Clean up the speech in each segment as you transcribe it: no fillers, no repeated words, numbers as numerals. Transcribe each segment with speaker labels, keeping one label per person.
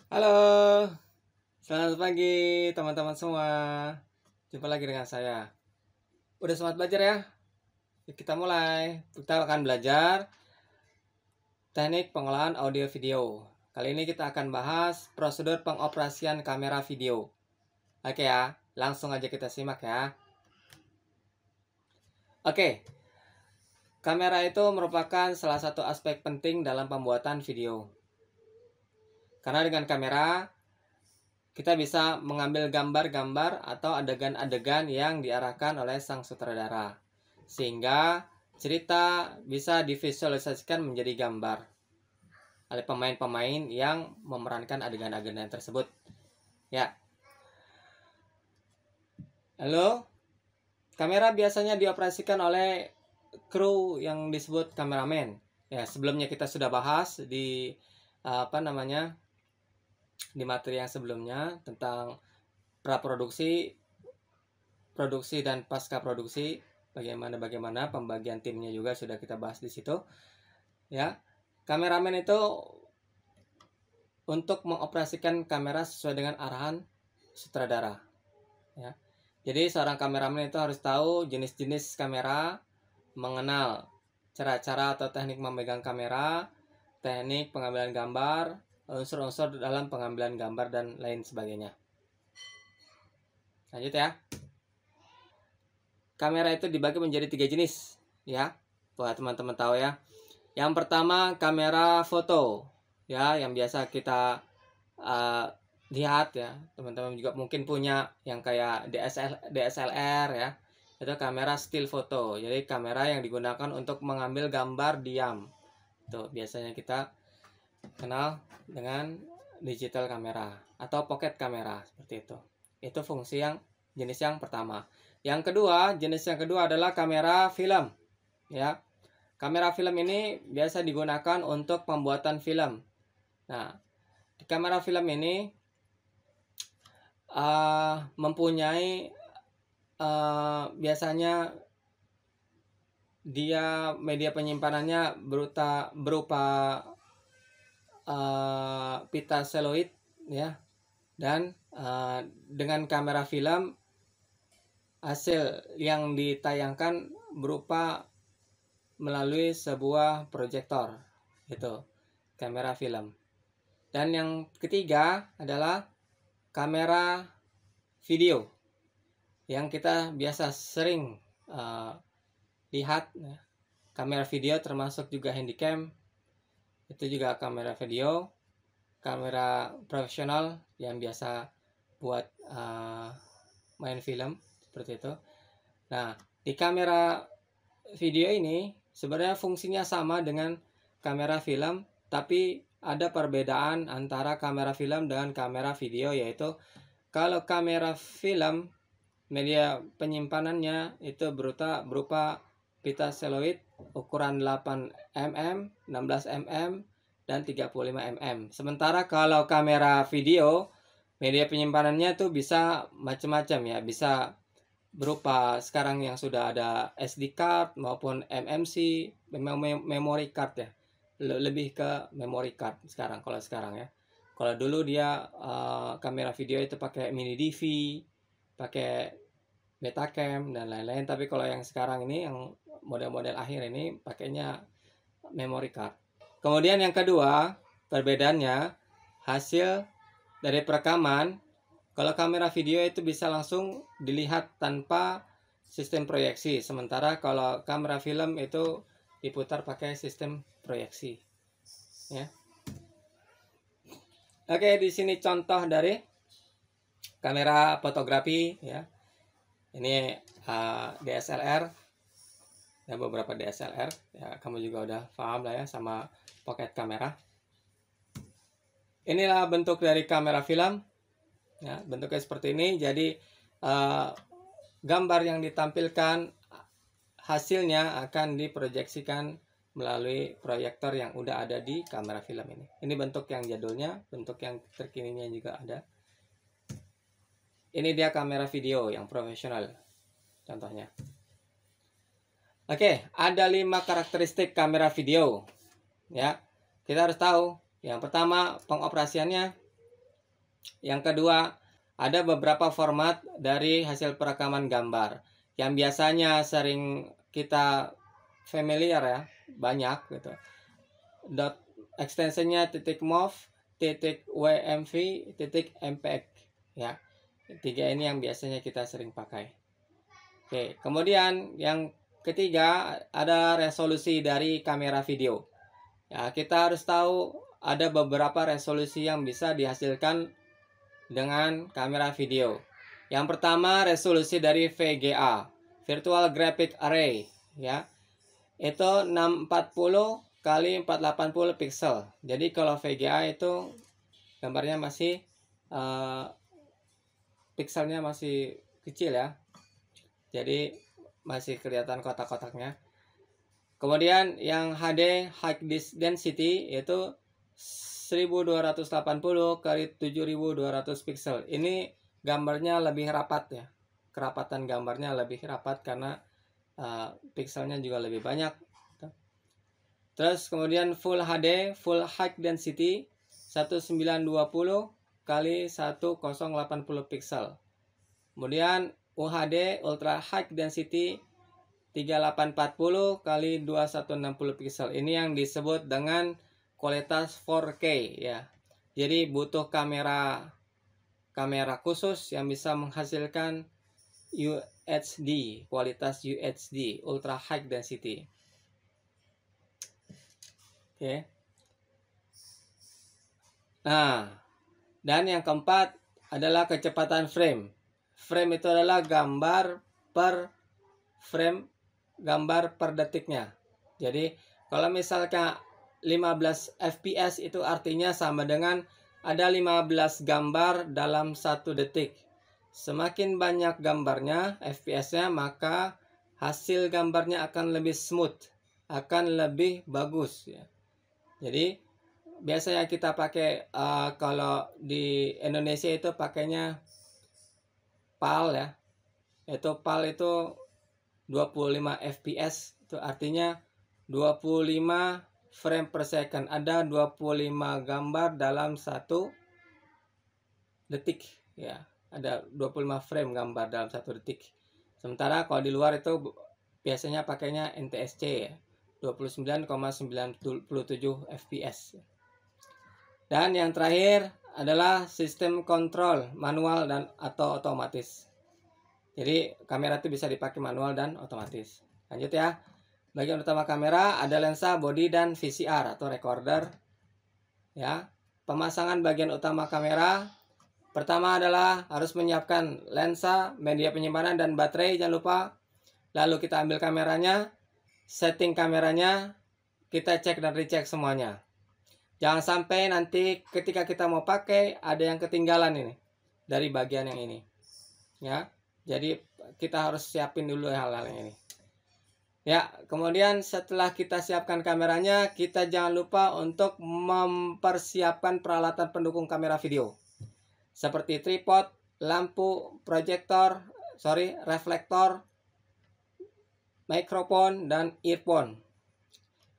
Speaker 1: Halo, selamat pagi teman-teman semua. Jumpa lagi dengan saya. Udah semangat belajar ya? Yuk kita mulai. Kita akan belajar teknik pengolahan audio video. Kali ini kita akan bahas prosedur pengoperasian kamera video. Oke ya, langsung aja kita simak ya. Oke, kamera itu merupakan salah satu aspek penting dalam pembuatan video. Karena dengan kamera kita bisa mengambil gambar-gambar atau adegan-adegan yang diarahkan oleh sang sutradara, sehingga cerita bisa divisualisasikan menjadi gambar oleh pemain-pemain yang memerankan adegan-adegan tersebut. Ya, lalu kamera biasanya dioperasikan oleh kru yang disebut kameramen. Ya, sebelumnya kita sudah bahas di di materi yang sebelumnya tentang praproduksi, produksi dan pasca produksi, bagaimana pembagian timnya juga sudah kita bahas di situ. Ya, kameramen itu untuk mengoperasikan kamera sesuai dengan arahan sutradara. Ya, jadi seorang kameramen itu harus tahu jenis-jenis kamera, mengenal cara-cara atau teknik memegang kamera, teknik pengambilan gambar, unsur-unsur dalam pengambilan gambar dan lain sebagainya. Lanjut ya. Kamera itu dibagi menjadi 3 jenis ya, buat teman-teman tahu ya. Yang pertama kamera foto ya, yang biasa kita lihat ya. Teman-teman juga mungkin punya yang kayak DSLR ya. Itu kamera still foto. Jadi kamera yang digunakan untuk mengambil gambar diam. Itu biasanya kita kenal dengan digital kamera atau pocket kamera seperti itu. Itu fungsi yang jenis yang pertama. Jenis yang kedua adalah kamera film. Ya. Kamera film ini biasa digunakan untuk pembuatan film. Nah, di kamera film ini mempunyai biasanya dia media penyimpanannya berupa pita seluloid ya, dan dengan kamera film hasil yang ditayangkan berupa melalui sebuah proyektor, itu kamera film. Dan yang ketiga adalah kamera video yang kita biasa sering lihat ya. Kamera video termasuk juga handycam, itu juga kamera video, kamera profesional yang biasa buat main film seperti itu. Nah, di kamera video ini sebenarnya fungsinya sama dengan kamera film, tapi ada perbedaan antara kamera film dengan kamera video, yaitu kalau kamera film media penyimpanannya itu berupa pita seluloid ukuran 8 mm, 16 mm, dan 35 mm. Sementara kalau kamera video media penyimpanannya tuh bisa macam-macam ya, bisa berupa sekarang yang sudah ada SD card maupun MMC, memory card ya, lebih ke memory card kalau sekarang ya. Kalau dulu dia kamera video itu pakai mini DV, pakai Betacam dan lain-lain, tapi kalau yang sekarang ini yang model-model akhir ini pakainya memory card. Kemudian yang kedua perbedaannya, hasil dari perekaman. Kalau kamera video itu bisa langsung dilihat tanpa sistem proyeksi, sementara kalau kamera film itu diputar pakai sistem proyeksi. Ya. Oke, di sini contoh dari kamera fotografi ya. Ini DSLR. Ada beberapa DSLR. Ya, kamu juga udah paham lah ya sama pocket kamera. Inilah bentuk dari kamera film. Ya, bentuknya seperti ini. Jadi gambar yang ditampilkan hasilnya akan diproyeksikan melalui proyektor yang udah ada di kamera film ini. Ini bentuk yang jadulnya, bentuk yang terkininya juga ada. Ini dia kamera video yang profesional contohnya. Oke, ada 5 karakteristik kamera video. Ya, kita harus tahu. Yang pertama, pengoperasiannya. Yang kedua, ada beberapa format dari hasil perekaman gambar yang biasanya sering kita familiar ya, banyak gitu. Extensionnya .mov, .wmv, .mpeg ya. Tiga ini yang biasanya kita sering pakai. Oke, kemudian yang ketiga ada resolusi dari kamera video. Ya, kita harus tahu ada beberapa resolusi yang bisa dihasilkan dengan kamera video. Yang pertama resolusi dari VGA, Virtual Graphic Array ya. Itu 640 kali 480 pixel. Jadi kalau VGA itu gambarnya masih pixelnya masih kecil ya. Jadi masih kelihatan kotak-kotaknya. Kemudian yang HD High Density itu 1280 kali 7200 pixel. Ini gambarnya lebih rapat ya. Kerapatan gambarnya lebih rapat karena pixelnya juga lebih banyak. Terus kemudian Full HD Full High Density 1920 kali 1080 pixel. Kemudian UHD Ultra High Density 3840 kali 2160 pixel. Ini yang disebut dengan kualitas 4K ya. Jadi butuh kamera khusus yang bisa menghasilkan UHD, kualitas UHD, Ultra High Density. Oke. Nah, dan yang keempat adalah kecepatan frame. Frame itu adalah gambar per frame, gambar per detiknya. Jadi kalau misalnya 15 fps itu artinya sama dengan ada 15 gambar dalam 1 detik. Semakin banyak gambarnya, fps-nya, maka hasil gambarnya akan lebih smooth, akan lebih bagus ya. Jadi biasanya kita pakai kalau di Indonesia itu pakainya PAL ya. Itu PAL itu 25 fps, itu artinya 25 frame per second. Ada 25 gambar dalam 1 detik ya. Ada 25 frame gambar dalam 1 detik. Sementara kalau di luar itu biasanya pakainya NTSC ya, 29,97 fps. Dan yang terakhir adalah sistem kontrol manual dan atau otomatis. Jadi kamera itu bisa dipakai manual dan otomatis. Lanjut ya. Bagian utama kamera ada lensa, body, dan VCR atau recorder. Ya. Pemasangan bagian utama kamera. Pertama adalah harus menyiapkan lensa, media penyimpanan, dan baterai. Jangan lupa. Lalu kita ambil kameranya, setting kameranya, kita cek dan recheck semuanya. Jangan sampai nanti ketika kita mau pakai ada yang ketinggalan ini dari bagian yang ini. Ya. Jadi kita harus siapin dulu hal-hal yang ini. Ya, kemudian setelah kita siapkan kameranya, kita jangan lupa untuk mempersiapkan peralatan pendukung kamera video. Seperti tripod, lampu, proyektor, reflektor, mikrofon, dan earphone.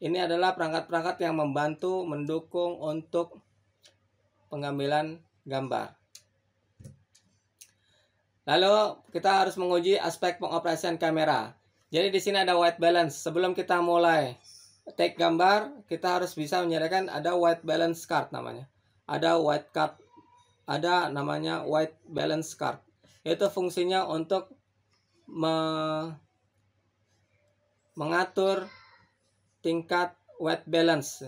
Speaker 1: Ini adalah perangkat-perangkat yang membantu mendukung untuk pengambilan gambar. Lalu kita harus menguji aspek pengoperasian kamera. Jadi di sini ada white balance. Sebelum kita mulai take gambar, kita harus bisa menyediakan ada white balance card namanya. Ada white card, ada namanya white balance card. Itu fungsinya untuk mengatur tingkat white balance.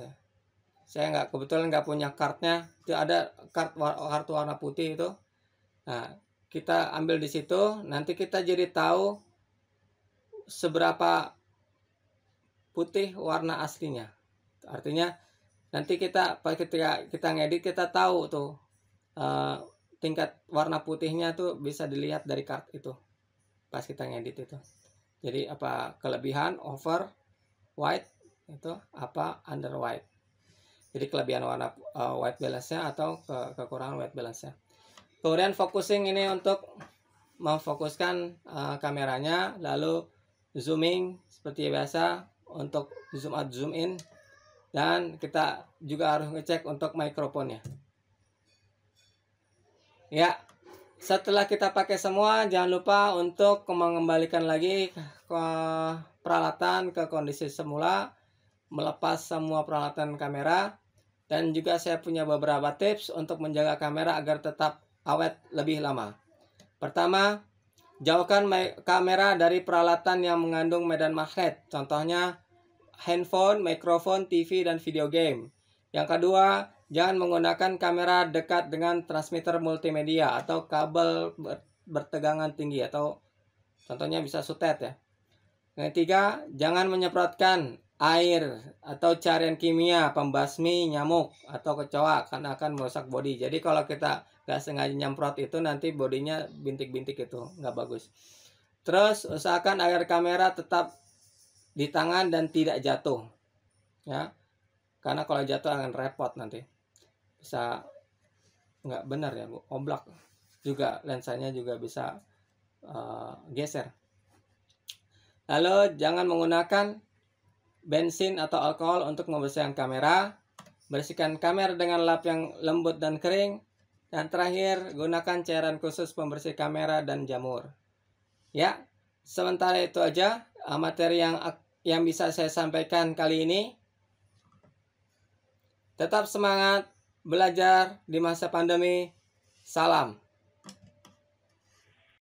Speaker 1: Saya kebetulan nggak punya cardnya. Itu ada kartu warna putih itu. Nah, kita ambil di situ. Nanti kita jadi tahu seberapa putih warna aslinya. Artinya nanti ketika kita ngedit, kita tahu tuh tingkat warna putihnya tuh bisa dilihat dari card itu pas kita ngedit itu. Jadi apa kelebihan over white itu, apa under white. Jadi kelebihan warna white balance-nya atau kekurangan white balance-nya. Kemudian focusing ini untuk memfokuskan kameranya, lalu zooming seperti biasa untuk zoom out zoom in, dan kita juga harus ngecek untuk mikrofonnya. Ya, setelah kita pakai semua, jangan lupa untuk mengembalikan lagi ke peralatan ke kondisi semula, melepas semua peralatan kamera, dan juga saya punya beberapa tips untuk menjaga kamera agar tetap awet lebih lama. Pertama, jauhkan kamera dari peralatan yang mengandung medan magnet, contohnya handphone, mikrofon, TV, dan video game. Yang kedua, jangan menggunakan kamera dekat dengan transmitter multimedia atau kabel bertegangan tinggi, atau contohnya bisa sutet ya. Yang ketiga, jangan menyemprotkan air atau cairan kimia pembasmi nyamuk atau kecoa karena akan merusak bodi. Jadi kalau kita nggak sengaja nyemprot itu, nanti bodinya bintik-bintik, itu nggak bagus. Terus usahakan agar kamera tetap di tangan dan tidak jatuh ya, karena kalau jatuh akan repot, nanti bisa nggak benar ya Bu, oblak juga, lensanya juga bisa geser. Lalu jangan menggunakan bensin atau alkohol untuk membersihkan kamera. Bersihkan kamera dengan lap yang lembut dan kering. Dan terakhir, gunakan cairan khusus pembersih kamera dan jamur. Ya, sementara itu aja materi yang bisa saya sampaikan kali ini. Tetap semangat belajar di masa pandemi. Salam.